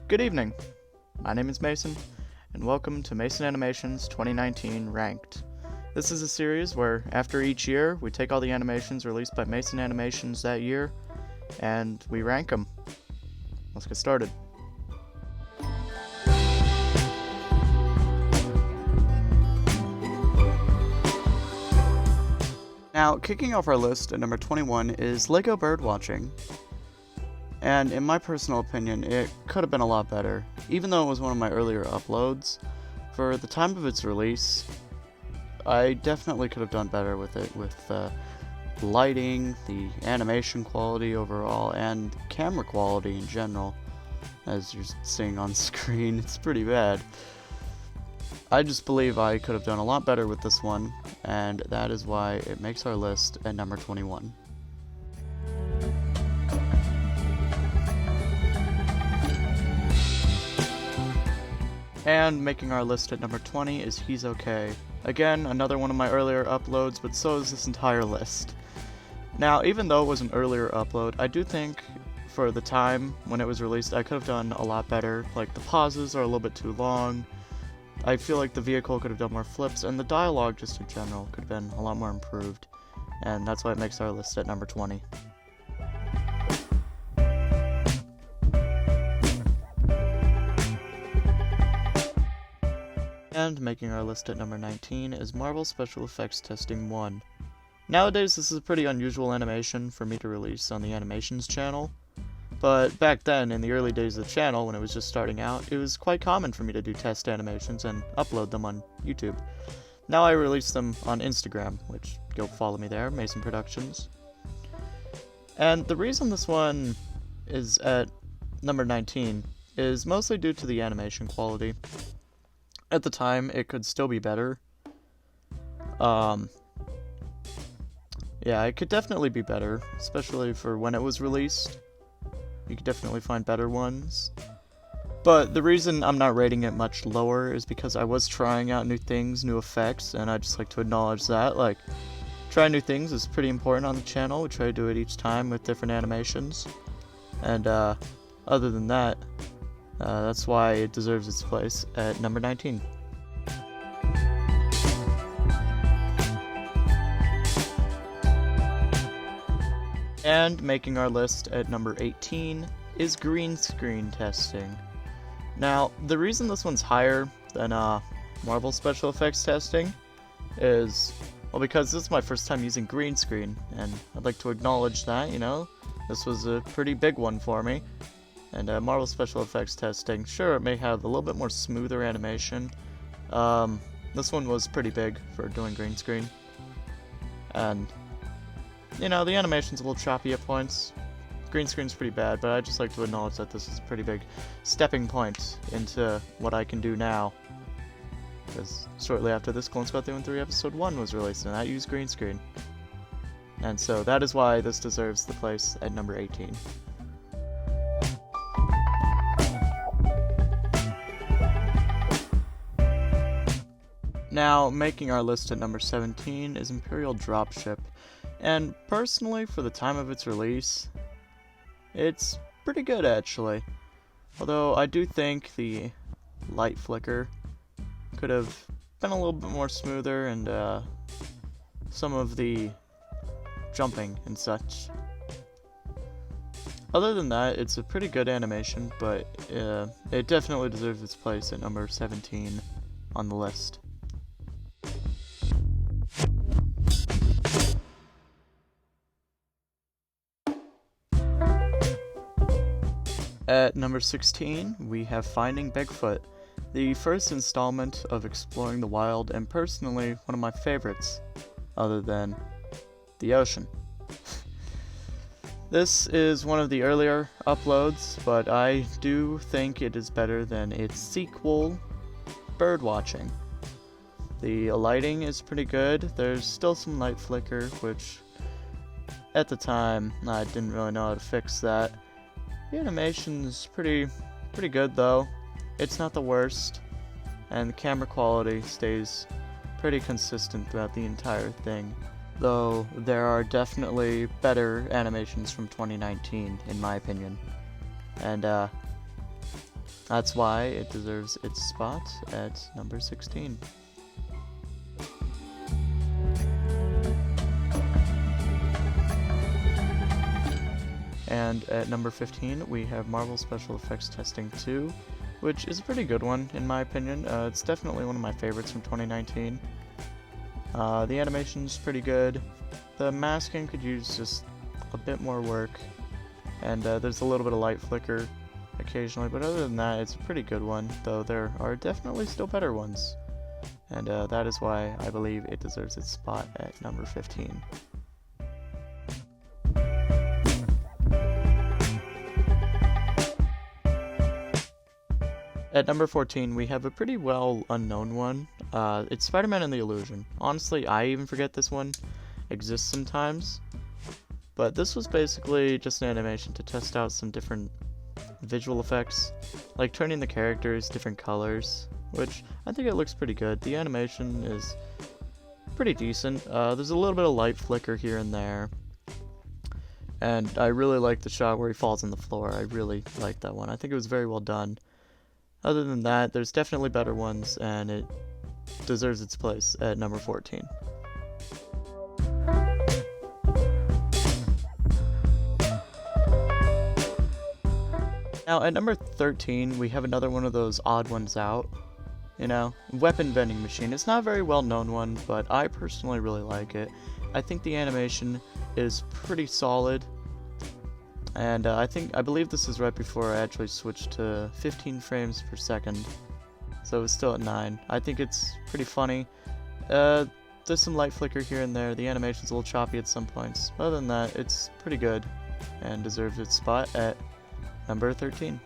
Good evening. My name is Mason, and welcome to Mason Animations 2019 Ranked. This is a series where, after each year, we take all the animations released by Mason Animations that year, and we rank them. Let's get started. Now, kicking off our list at number 21 is LEGO Birdwatching. And in my personal opinion, it could have been a lot better. Even though it was one of my earlier uploads, for the time of its release, I definitely could have done better with it, with the lighting, the animation quality overall, and camera quality in general. As you're seeing on screen, it's pretty bad. I just believe I could have done a lot better with this one, and that is why it makes our list at number 21. And making our list at number 20 is He's Okay. Again, another one of my earlier uploads, but so is this entire list. Now, even though it was an earlier upload, I do think for the time when it was released, I could have done a lot better. Like, the pauses are a little bit too long. I feel like the vehicle could have done more flips, and the dialogue just in general could have been a lot more improved. And that's why it makes our list at number 20. And making our list at number 19 is Marvel Special Effects Testing 1. Nowadays, this is a pretty unusual animation for me to release on the Animations channel, but back then, in the early days of the channel, when it was just starting out, it was quite common for me to do test animations and upload them on YouTube. Now I release them on Instagram, which, go follow me there, Mason Productions. And the reason this one is at number 19 is mostly due to the animation quality. At the time, it could still be better. Yeah, it could definitely be better, especially for when it was released. You could definitely find better ones. But the reason I'm not rating it much lower is because I was trying out new things, new effects, and I'd just like to acknowledge that. Like, trying new things is pretty important on the channel. We try to do it each time with different animations. And, other than that, that's why it deserves its place at number 19. And making our list at number 18 is green screen testing. Now, the reason this one's higher than Marvel Special Effects testing is, well, because this is my first time using green screen, and I'd like to acknowledge that, you know, this was a pretty big one for me. And Marvel Special Effects testing, sure, it may have a little bit more smoother animation. This one was pretty big for doing green screen. And, you know, the animation's a little choppy at points. Green screen's pretty bad, but I'd just like to acknowledge that this is a pretty big stepping point into what I can do now. Because shortly after this, Clone Squad 313 Episode 1 was released, and that used green screen. And so that is why this deserves the place at number 18. Now, making our list at number 17 is Imperial Dropship, and personally, for the time of its release, it's pretty good actually. Although I do think the light flicker could have been a little bit more smoother, and some of the jumping and such. Other than that, it's a pretty good animation, but it definitely deserves its place at number 17 on the list. At number 16, we have Finding Bigfoot, the first installment of Exploring the Wild, and personally, one of my favorites, other than the ocean. This is one of the earlier uploads, but I do think it is better than its sequel, Birdwatching. The lighting is pretty good. There's still some light flicker, which at the time I didn't really know how to fix that. The animation's pretty good though. It's not the worst, and the camera quality stays pretty consistent throughout the entire thing. Though there are definitely better animations from 2019, in my opinion. And That's why it deserves its spot at number 16. And at number 15, we have Marvel Special Effects Testing 2, which is a pretty good one, in my opinion. It's definitely one of my favorites from 2019. The animation's pretty good. The masking could use just a bit more work, and there's a little bit of light flicker occasionally, but other than that, it's a pretty good one, though there are definitely still better ones. And that is why I believe it deserves its spot at number 15. At number 14, we have a pretty well unknown one. It's Spider-Man and the Illusion. Honestly, I even forget this one exists sometimes. But this was basically just an animation to test out some different visual effects, like turning the characters different colors, which I think it looks pretty good. The animation is pretty decent. There's a little bit of light flicker here and there. And I really like the shot where he falls on the floor. I really like that one. I think it was very well done. Other than that, there's definitely better ones, and it deserves its place at number 14. Now, at number 13, we have another one of those odd ones out. You know, Weapon Vending Machine. It's not a very well-known one, but I personally really like it. I think the animation is pretty solid. And I believe this is right before I actually switched to 15 frames per second. So it's still at 9. I think it's pretty funny. There's some light flicker here and there. The animation's a little choppy at some points. Other than that, it's pretty good and deserves its spot at number 13.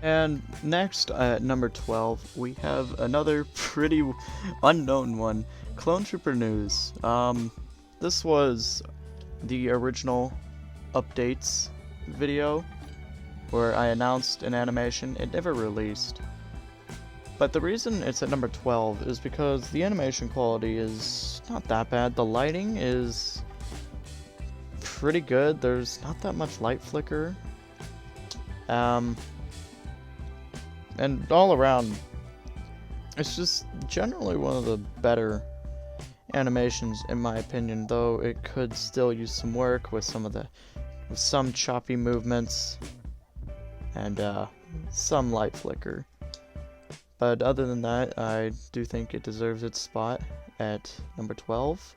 And next, at number 12, we have another pretty unknown one, Clone Trooper News. This was the original updates video where I announced an animation. It never released. But the reason it's at number 12 is because the animation quality is not that bad. The lighting is pretty good. There's not that much light flicker. And all around, it's just generally one of the better animations in my opinion, though it could still use some work with some choppy movements and some light flicker. But other than that, I do think it deserves its spot at number 12.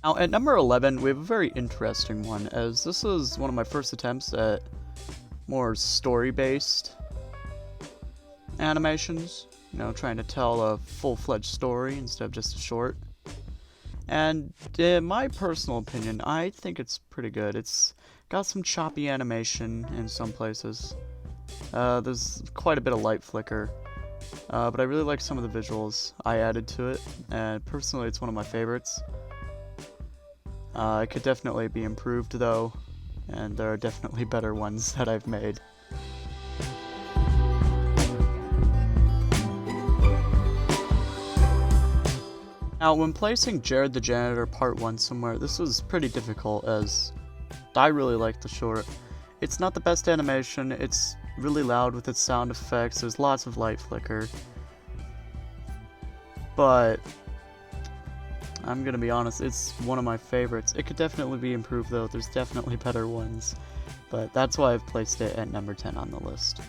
Now at number 11, we have a very interesting one, as this is one of my first attempts at more story-based animations, you know, trying to tell a full-fledged story instead of just a short. And in my personal opinion, I think it's pretty good. It's got some choppy animation in some places. There's quite a bit of light flicker, but I really like some of the visuals I added to it, and personally it's one of my favorites. It could definitely be improved though, and there are definitely better ones that I've made. Now, when placing Jared the Janitor Part 1 somewhere, this was pretty difficult as I really like the short. It's not the best animation, it's really loud with its sound effects, there's lots of light flicker. But I'm gonna be honest, it's one of my favorites. It could definitely be improved though, there's definitely better ones. But that's why I've placed it at number 10 on the list.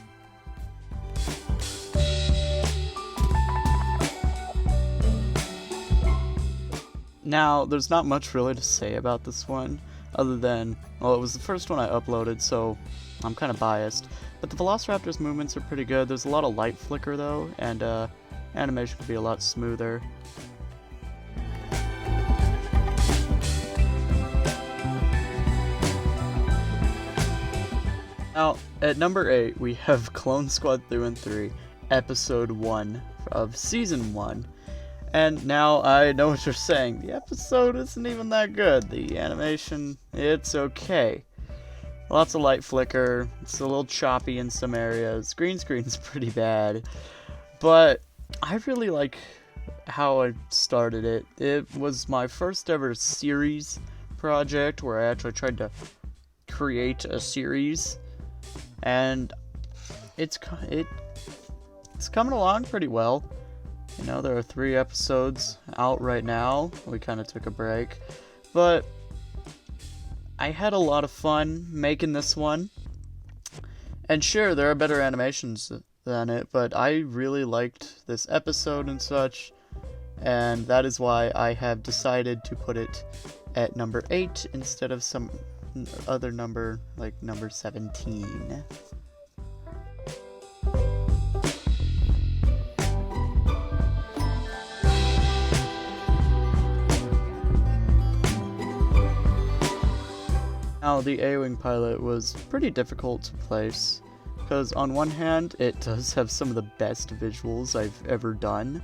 Now, there's not much really to say about this one, other than, well, it was the first one I uploaded, so I'm kind of biased. But the Velociraptor's movements are pretty good. There's a lot of light flicker though, and animation could be a lot smoother. Now, at number 8, we have Clone Squad Through and 3, Episode 1 of Season 1. And now I know what you're saying, the episode isn't even that good. The animation, it's okay. Lots of light flicker, it's a little choppy in some areas, green screen's pretty bad. But I really like how I started it. It was my first ever series project where I actually tried to create a series, and it's coming along pretty well. You know, there are 3 episodes out right now. We kind of took a break, but I had a lot of fun making this one. And sure, there are better animations than it, but I really liked this episode and such, and that is why I have decided to put it at number 8 instead of some other number, like number 17. Now, the A-Wing pilot was pretty difficult to place, because on one hand, it does have some of the best visuals I've ever done,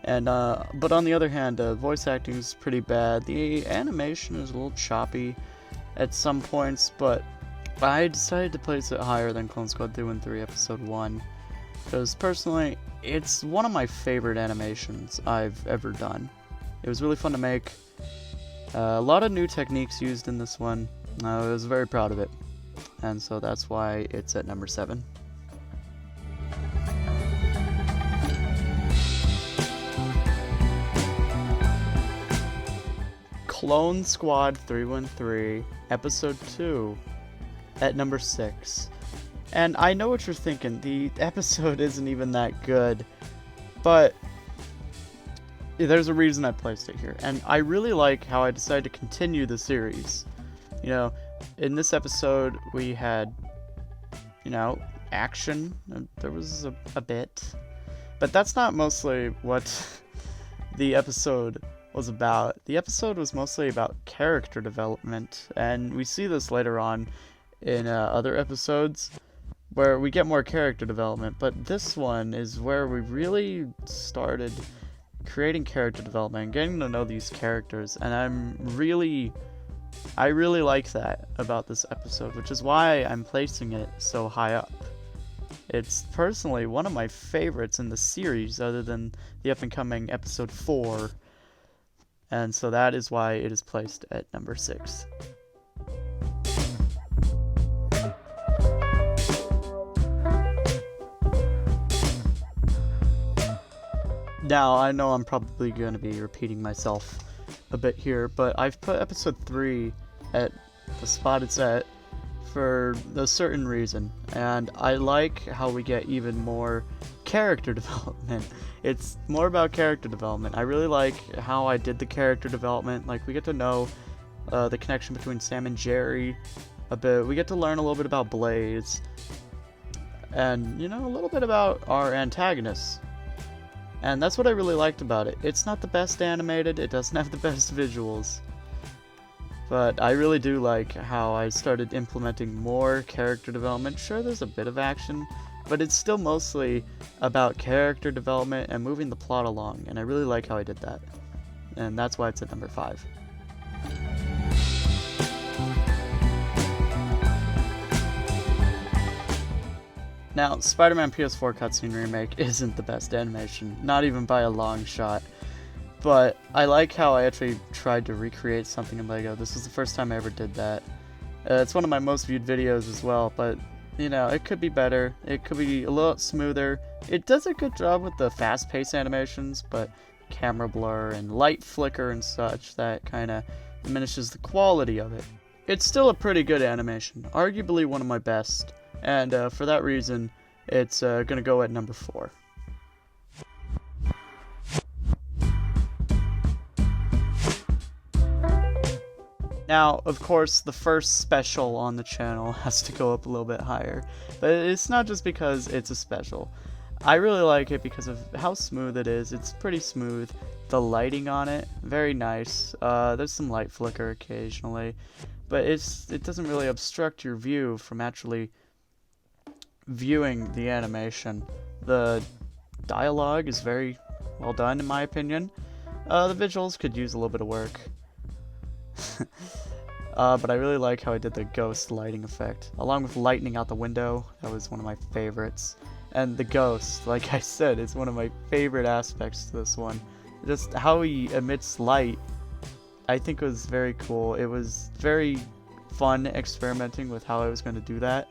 and but on the other hand, voice acting is pretty bad. The animation is a little choppy at some points, but I decided to place it higher than Clone Squad 2 and 3 Episode 1, because personally, it's one of my favorite animations I've ever done. It was really fun to make. A lot of new techniques used in this one. I was very proud of it, and so that's why it's at number 7. Clone Squad 313, Episode 2, at number 6. And I know what you're thinking, the episode isn't even that good, but there's a reason I placed it here, and I really like how I decided to continue the series. You know, in this episode, we had, you know, action. There was a bit. But that's not mostly what the episode was about. The episode was mostly about character development. And we see this later on in other episodes where we get more character development. But this one is where we really started creating character development and getting to know these characters. And I really like that about this episode, which is why I'm placing it so high up. It's personally one of my favorites in the series, other than the up-and-coming episode 4, and so that is why it is placed at number 6. Now, I know I'm probably going to be repeating myself a bit here, but I've put episode 3 at the spot it's at for a certain reason, and I like how we get even more character development. It's more about character development. I really like how I did the character development. Like, we get to know the connection between Sam and Jerry a bit. We get to learn a little bit about Blaze, and, you know, a little bit about our antagonists. And that's what I really liked about it. It's not the best animated, it doesn't have the best visuals, but I really do like how I started implementing more character development. Sure, there's a bit of action, but it's still mostly about character development and moving the plot along, and I really like how I did that. And that's why it's at number 5. Now, Spider-Man PS4 cutscene remake isn't the best animation, not even by a long shot, but I like how I actually tried to recreate something in LEGO. This was the first time I ever did that. It's one of my most viewed videos as well, but, you know, it could be better. It could be a little smoother. It does a good job with the fast-paced animations, but camera blur and light flicker and such, that kind of diminishes the quality of it. It's still a pretty good animation, arguably one of my best. And for that reason, it's going to go at number 4. Now, of course, the first special on the channel has to go up a little bit higher. But it's not just because it's a special. I really like it because of how smooth it is. It's pretty smooth. The lighting on it, very nice. There's some light flicker occasionally. But it doesn't really obstruct your view from actually viewing the animation. The dialogue is very well done, in my opinion. The visuals could use a little bit of work. But I really like how I did the ghost lighting effect, along with lightning out the window. That was one of my favorites. And the ghost, like I said, is one of my favorite aspects to this one. Just how he emits light, I think was very cool. It was very fun experimenting with how I was going to do that.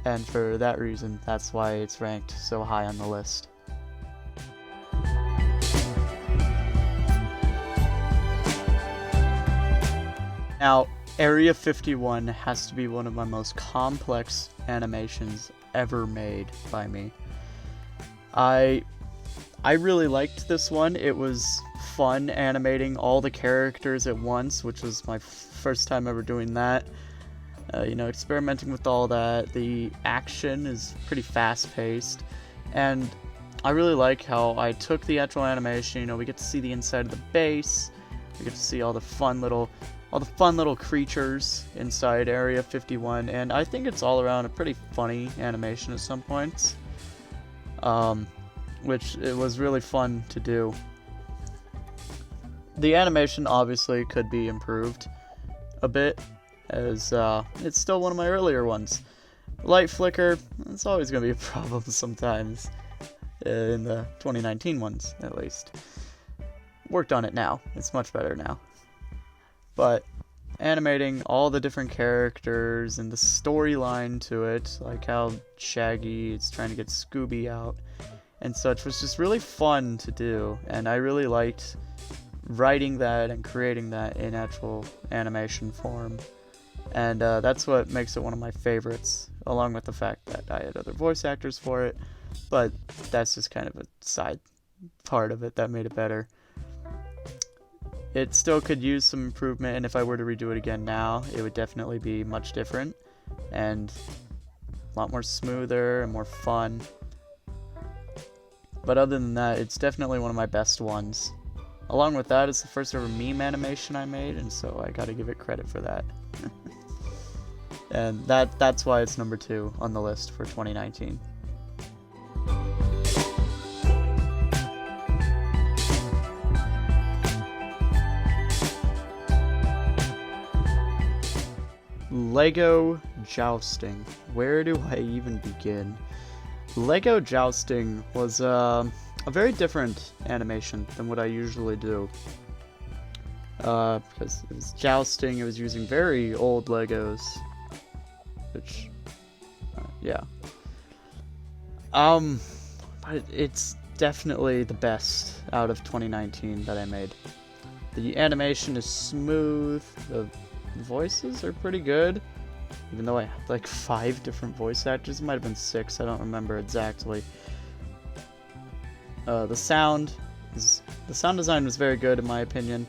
And for that reason, that's why it's ranked so high on the list. Now, Area 51 has to be one of my most complex animations ever made by me. I really liked this one. It was fun animating all the characters at once, which was my first time ever doing that. Experimenting with all that. The action is pretty fast-paced, and I really like how I took the actual animation. We get to see the inside of the base. We get to see all the fun little creatures inside Area 51, and I think it's all around a pretty funny animation at some points, which it was really fun to do. The animation obviously could be improved a bit, as it's still one of my earlier ones. Light flicker, it's always going to be a problem sometimes, in the 2019 ones at least. Worked on it now, it's much better now. But animating all the different characters and the storyline to it, like how Shaggy is trying to get Scooby out and such, was just really fun to do, and I really liked writing that and creating that in actual animation form. And that's what makes it one of my favorites, along with the fact that I had other voice actors for it, but that's just kind of a side part of it that made it better. It still could use some improvement, and if I were to redo it again now, it would definitely be much different, and a lot more smoother and more fun. But other than that, it's definitely one of my best ones. Along with that, it's the first ever meme animation I made, and so I gotta give it credit for that. And that's why it's number 2 on the list for 2019. Lego Jousting. Where do I even begin? Lego Jousting was a very different animation than what I usually do. Because it was jousting, it was using very old Legos. Which, yeah. But it's definitely the best out of 2019 that I made. The animation is smooth, the voices are pretty good, even though I had like 5 different voice actors. It might have been 6, I don't remember exactly. The sound design was very good in my opinion,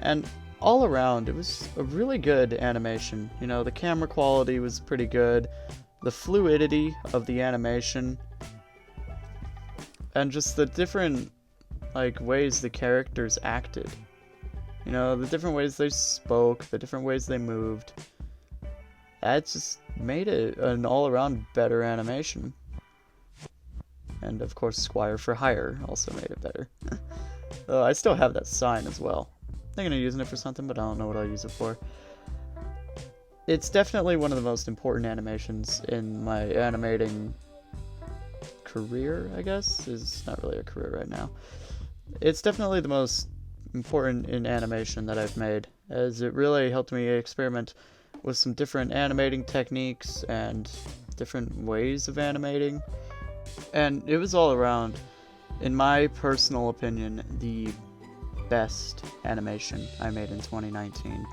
and all around it was a really good animation. The camera quality was pretty good, the fluidity of the animation, and just the different ways the characters acted. The different ways they spoke, the different ways they moved. That just made it an all-around better animation. And of course, Squire for Hire also made it better. I still have that sign as well. I'm thinking of using it for something, but I don't know what I'll use it for. It's definitely one of the most important animations in my animating career, I guess. It's not really a career right now. It's definitely the most important in animation that I've made, as it really helped me experiment with some different animating techniques and different ways of animating, and it was all around, in my personal opinion, the best animation I made in 2019.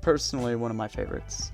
Personally, one of my favorites.